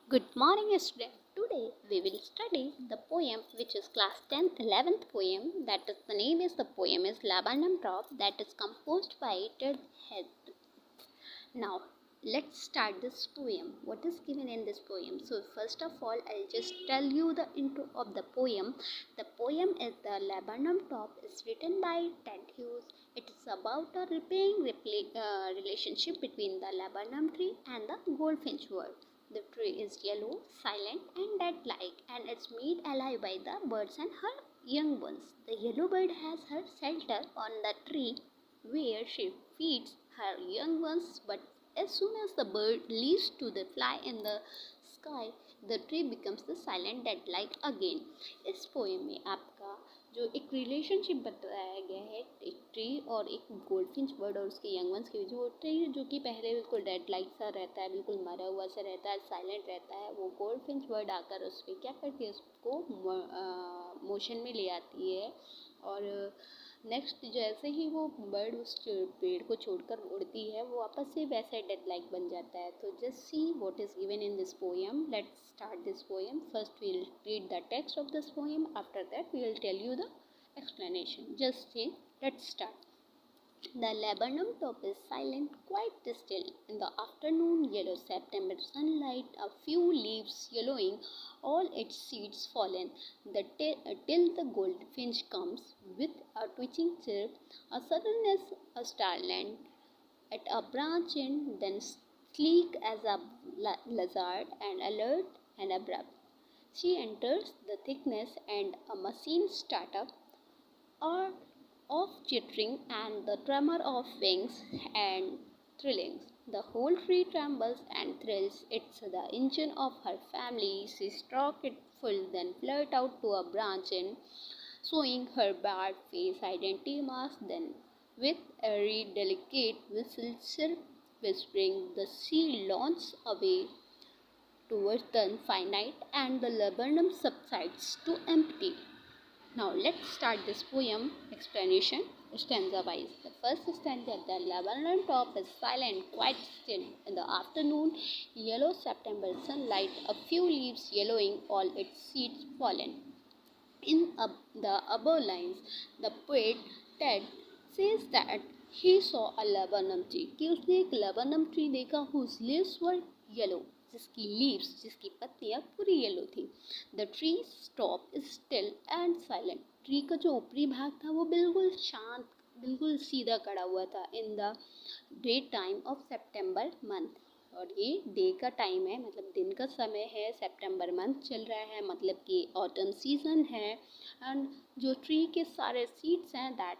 Good morning, student. Today we will study the poem which is class 10th 11th poem. That is the name is the poem is Laburnum Drop, that is composed by Ted Head. Now let's start this poem. What is given in this poem? So first of all, I'll just tell you the intro of the poem. The poem is The Laburnum Top is written by Ted Hughes. It is about a repaying relationship between the laburnum tree and the goldfinch bird. The tree is yellow, silent, and dead-like, and it's made alive by the birds and her young ones. The yellow bird has her shelter on the tree where she feeds her young ones, but as soon as the bird leaves to the fly in the sky, the tree becomes the silent dead-like again. इस poem में आपका जो एक relationship बताया गया है एक tree और एक गोल्डफिंच बर्ड और उसके यंग वंस के बीच। वो ट्री जो कि पहले बिल्कुल डेड लाइक सा रहता है, बिल्कुल मरा हुआ सा रहता है, साइलेंट रहता है, वो गोल्डफिंच बर्ड आकर उस पर क्या करती है, उसको मोशन में ले आती है। और नेक्स्ट जैसे ही वो बर्ड उस पेड़ को छोड़कर उड़ती है, वो वापस से वैसे डेड लाइक बन जाता है। तो just see what is given in this poem. Let's start this poem. First we will read the text of this poem. After that we will tell you the explanation. Just see, let's start. The laburnum top is silent, quite still. In the afternoon, yellow September sunlight, a few leaves yellowing, all its seeds fallen. Till the goldfinch comes with a twitching chirp, a suddenness, a starland at a branch end, then sleek as a lizard, and alert and abrupt. She enters the thickness, and a machine startup or of chittering and the tremor of wings and thrillings. The whole tree trembles and thrills. It's the engine of her family. She struck it full, then flirted out to a branch and showing her barred face identity mask. Then, with airy, delicate whistle, chirp, whispering, the sea launches away towards the infinite, and the laburnum subsides to empty. Now let's start this poem explanation stanza wise. The first stanza, the laburnum top is silent, quite still. In the afternoon, yellow September sunlight, a few leaves yellowing, all its seeds fallen. In the above lines, the poet Ted says that he saw a laburnum tree कि उसने एक laburnum tree देखा whose leaves were yellow, जिसकी leaves, जिसकी पत्तियां पूरी yellow थी. The tree's top is still and silent. Tree का जो ऊपरी भाग था वो बिल्कुल शांत, बिल्कुल सीधा खड़ा हुआ था. In the daytime of September month, और ये डे का टाइम है, मतलब दिन का समय है. सितंबर मंथ चल रहा है, मतलब कि ऑटम सीजन है. एंड जो ट्री के सारे सीड्स हैं that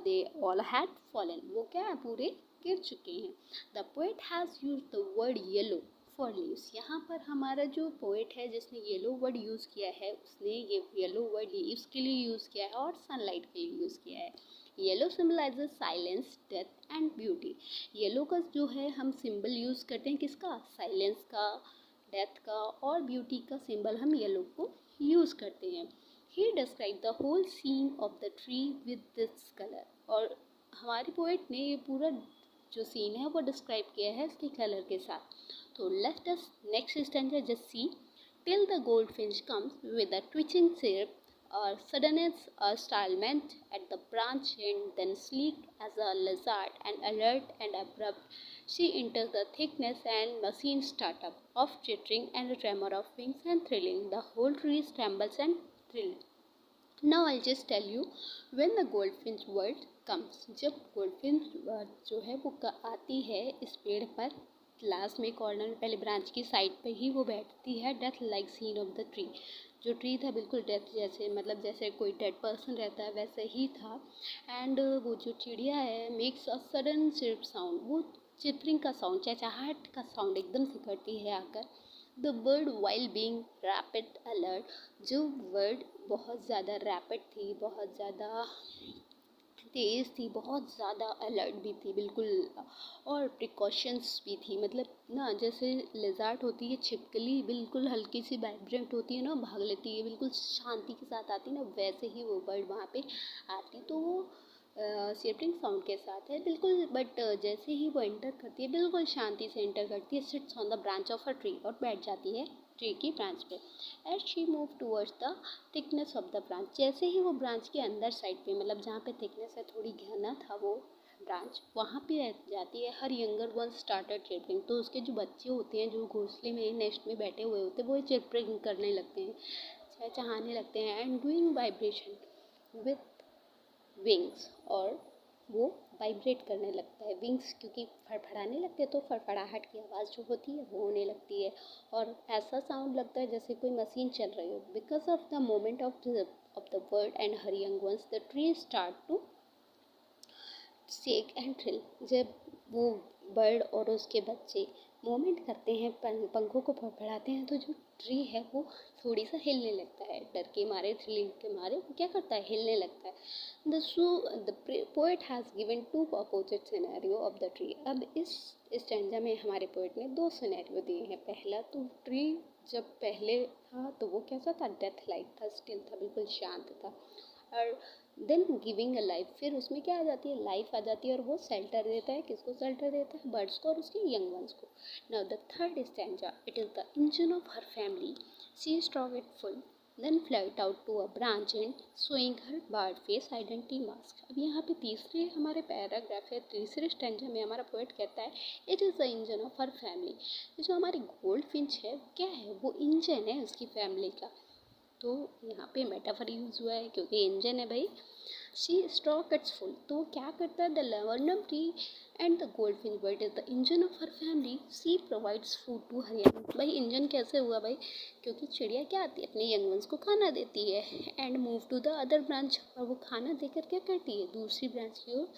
they all had fallen, वो क्या है, पूरे गिर चुके हैं. The poet has use the word yellow for leaves. यहाँ पर हमारा जो पोएट है जिसने येलो वर्ड यूज़ किया है, उसने ये येलो वर्ड लीव्स के लिए यूज़ किया है और सनलाइट के लिए यूज़ किया है. Yellow symbolises silence, death and beauty. Yellow का जो है हम सिंबल यूज़ करते हैं किसका, साइलेंस का, डेथ का और ब्यूटी का सिंबल हम येलो को यूज़ करते हैं. He describe the whole scene of the tree with this colour. और हमारे पोएट ने ये पूरा जो सीन है वो डिस्क्राइब किया है इसके कलर के साथ. तो let us next stanza just see. Till the goldfinch comes with a twitching chirp, or suddenness, a startlement at the branch end, then sleek as a lizard and alert and abrupt, she enters the thickness and machine startup of chittering and a tremor of wings and thrilling. The whole tree trembles and thrills. Now I'll just tell you when the goldfinch word comes. जब goldfinch word जो है वो आती है इस पेड़ पर, last में कॉर्नर में पहले ब्रांच की साइड पे ही वो बैठती है. Death like scene of the tree. जो ट्री था बिल्कुल डेथ जैसे, मतलब जैसे कोई डेड पर्सन रहता है वैसे ही था. एंड वो जो चिड़िया है makes a sudden chirp sound. वो चिपरिंग का साउंड, चहचहाहट का साउंड एकदम से करती है आकर. The bird while being rapid alert. जो वर्ड बहुत ज़्यादा रैपिड थी, बहुत ज़्यादा तेज़ थी, बहुत ज़्यादा अलर्ट भी थी बिल्कुल, और प्रिकॉशंस भी थी. मतलब ना जैसे लिज़ार्ड होती है छिपकली, बिल्कुल हल्की सी वाइब्रेंट होती है ना, भाग लेती है, बिल्कुल शांति के साथ आती है ना, वैसे ही वो बर्ड वहाँ पे आती. तो वो चीपरिंग साउंड के साथ है बिल्कुल, बट जैसे ही वो एंटर करती है बिल्कुल शांति से एंटर करती है, sits on the branch of a tree, और बैठ जाती है ट्री की ब्रांच पे। As she move towards the thickness of the branch, जैसे ही वो ब्रांच के अंदर साइड पे, मतलब जहाँ पे थिकनेस है, थोड़ी घना था वो ब्रांच, वहाँ पे जाती है, her younger one started chirping, तो उसके जो बच्चे होते हैं जो घोंसले में नेस्ट में बैठे हुए होते हैं वो चिरपिंग करने लगते हैं, चहचहाने लगते हैं, and doing vibration with wings, और वो वाइब्रेट करने लगता है विंग्स, क्योंकि फड़फड़ाने लगते हैं तो फड़फड़ाहट की आवाज़ जो होती है वो होने लगती है, और ऐसा साउंड लगता है जैसे कोई मशीन चल रही हो। Because of the moment of the bird and her young ones the tree start to shake and thrill, जब वो बर्ड और उसके बच्चे मूवमेंट करते हैं, पंखों को फड़फड़ाते हैं, तो जो ट्री है वो थोड़ी सा हिलने लगता है, डर के मारे, थ्रिलिंग के मारे वो क्या करता है, हिलने लगता है। The poet has given two opposite scenario of the tree. अब इस स्टैंजा में हमारे पोएट ने दो सिनेरियो दिए हैं। पहला तो ट्री जब पहले था तो वो कैसा था, डेथ लाइक था, स्टिल था, बिल्कुल शांत था, और देन गिविंग अ लाइफ, फिर उसमें क्या आ जाती है, लाइफ आ जाती है, और वो शेल्टर देता है, किसको शेल्टर देता है, बर्ड्स को और उसके यंग वंस को। Now the third stanza, it is the engine of her family, she strong it full, then flight out to a branch and showing her bird face identity mask. अब यहाँ पे तीसरे हमारे paragraph है, तीसरे stanza में हमारा पोएट कहता है it is the engine of her family, जो हमारी गोल्ड फिंच है क्या है, वो इंजन है उसकी फैमिली का। तो यहाँ पे मेटाफर यूज़ हुआ है क्योंकि इंजन है भाई। शी स्ट्रॉक इट्स फुल, तो क्या करता है, the laburnum tree and the goldfish bird is the engine of her family, she provides food to her young. भाई इंजन कैसे हुआ भाई, क्योंकि चिड़िया क्या आती है, अपने यंग वंस को खाना देती है, and move to the other branch, और वो खाना देकर क्या करती है, दूसरी ब्रांच की ओर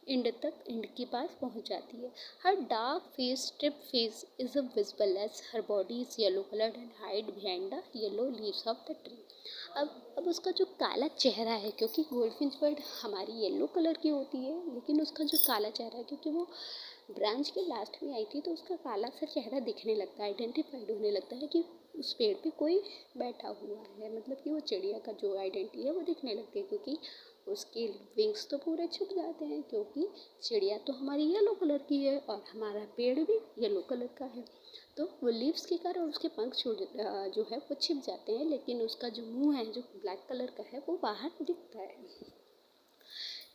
एंड तक, एंड के पास पहुंच जाती है। Her dark face, strip face is a visible as her body is yellow coloured and hide behind the yellow leaves of the tree. अब उसका जो काला चेहरा है, क्योंकि गोल्डफिंच बर्ड हमारी येलो कलर की होती है, लेकिन उसका जो काला चेहरा है, क्योंकि वो ब्रांच के लास्ट में आई थी, तो उसका काला सा चेहरा दिखने लगता है, आइडेंटिफाइड होने लगता है कि उस पेड़ पे कोई बैठा हुआ है, मतलब कि वो चिड़िया का जो आइडेंटिटी है वो दिखने लगती है, क्योंकि उसके विंग्स तो पूरे छुप जाते हैं, क्योंकि चिड़िया तो हमारी येलो कलर की है और हमारा पेड़ भी येलो कलर का है, तो वो लीव्स के कारण उसके पंख जो है वो छिप जाते हैं, लेकिन उसका जो मुंह है जो ब्लैक कलर का है वो बाहर दिखता है।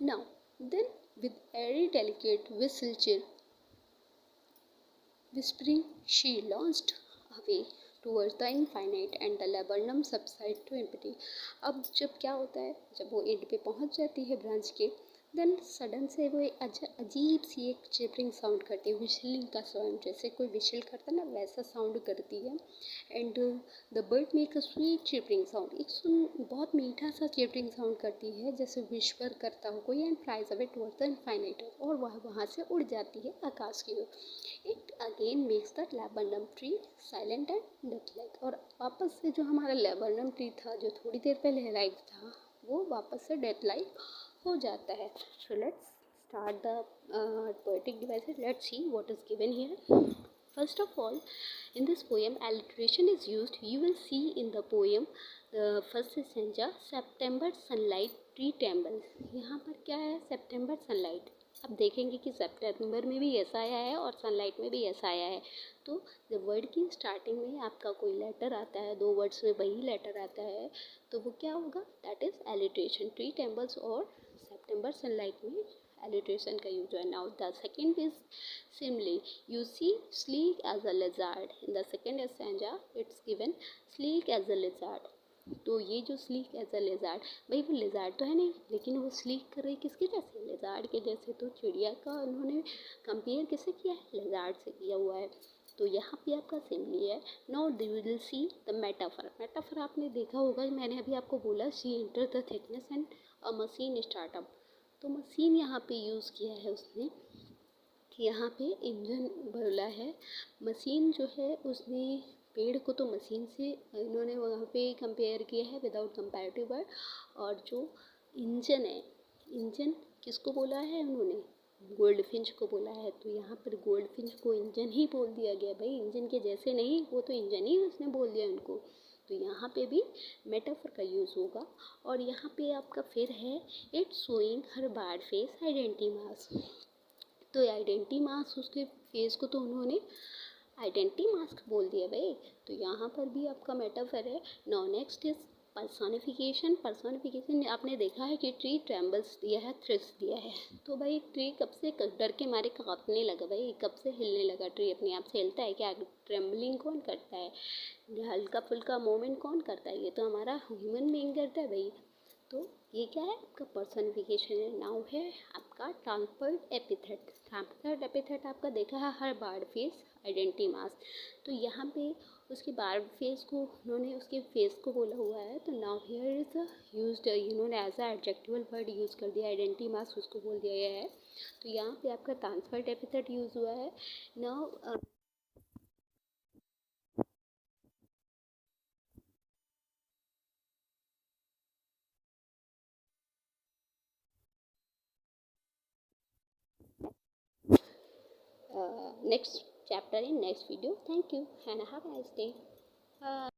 Now then with airy delicate whistle cheer whispering she launched away towards the infinite and the laburnum subside to empty। अब जब क्या होता है, जब वो एंड पे पहुंच जाती है ब्रांच के, देन सडन से वो अजीब सी एक चिपरिंग साउंड करती है, विशलिंग का साउंड, जैसे कोई विशल करता है ना वैसा साउंड करती है। And the bird make a sweet chirping sound, एक बहुत मीठा सा चिपरिंग साउंड करती है, जैसे विश्वर करता हो कोई, and flies away towards the infinite, और वह वहाँ से उड़ जाती है आकाश की ओर। It again makes the laburnum tree silent and death like, और वापस से जो हमारा लेबरनम ट्री था जो थोड़ी देर पहले लाइव था, वो वापस से डेथ लाइक हो जाता है। So let's start the poetic devices, let's see what is given here. First of all, in this poem, alliteration is used. You will see in the poem the first stanza, September sunlight tree trembles। यहाँ पर क्या है, September sunlight। अब देखेंगे कि सितंबर में भी ऐसा आया है और सनलाइट में भी ऐसा आया है। तो जब वर्ड की स्टार्टिंग में आपका कोई लेटर आता है, दो वर्ड्स में वही लेटर आता है, तो वो क्या होगा, that is alliteration. Tree trembles और सितंबर सनलाइट में एलिट्रेशन का यूज है। Now the second is simile, you see sleek as a lizard. In the second stanza it's given sleek as a lizard. तो ये जो स्लीक एज अ लिजार्ड, भाई वो lizard तो है नहीं, लेकिन वो स्लीक कर रही किसके जैसे, लिजार्ड के जैसे। तो चिड़िया का उन्होंने कंपेयर किससे किया है, लिजार्ड से किया हुआ है। तो यहाँ पे आपका सिमली है। Now you will see the metaphor. Metaphor आपने देखा होगा, मैंने अभी आपको बोला she enter the thickness and a machine startup. तो मशीन यहाँ पे यूज़ किया है उसने, यहाँ पे इंजन बोला है। मशीन जो है उसने पेड़ को तो मशीन से इन्होंने वहाँ पे कंपेयर किया है विदाउट कंपैरेटिव वर्ड, और जो इंजन है, इंजन किसको बोला है उन्होंने, गोल्डफिंच को बोला है। तो यहाँ पर गोल्डफिंच को इंजन ही बोल दिया गया, भाई इंजन के जैसे नहीं, वो तो इंजन ही उसने बोल दिया उनको। तो यहाँ पे भी मेटाफर का यूज़ होगा। और यहाँ पे आपका फिर है it's showing her bad face identity mask. तो आइडेंटिटी मास्क, उसके फेस को तो उन्होंने आइडेंटिटी मास्क बोल दिया भाई। तो यहाँ पर भी आपका मेटाफर है। Now next is personification. Personification आपने देखा है कि ट्री ट्रेम्बल्स दिया है, थ्रिस दिया है। तो भाई ट्री कब से डर के मारे कांपने लगा, भाई कब से हिलने लगा ट्री, अपने आप से हिलता है क्या? ट्रेम्बलिंग कौन करता है? हल्का फुल्का मूवमेंट कौन करता है? ये तो हमारा ह्यूमन बीइंग करता है भाई। तो ये क्या है? आपका पर्सनिफिकेशन है। नाउ है आपका ट्रांसफर्ड एपिथेट। ट्रांसफर्ड एपिथेट आपका देखा है हर बार्ड फेस आइडेंटिटी मास्क। तो यहाँ पे उसके बार्ड फेस को उन्होंने उसके फेस को बोला हुआ है। तो नाउ हियर इज यूज्ड, इन्होंने as a adjectival word use कर दिया, आइडेंटिटी मास्क उसको बोल दिया गया है। तो यहाँ पे आपका ट्रांसफर्ड एपिथेट यूज़ हुआ है। Now next chapter in next video. Thank you and have a nice day. Bye.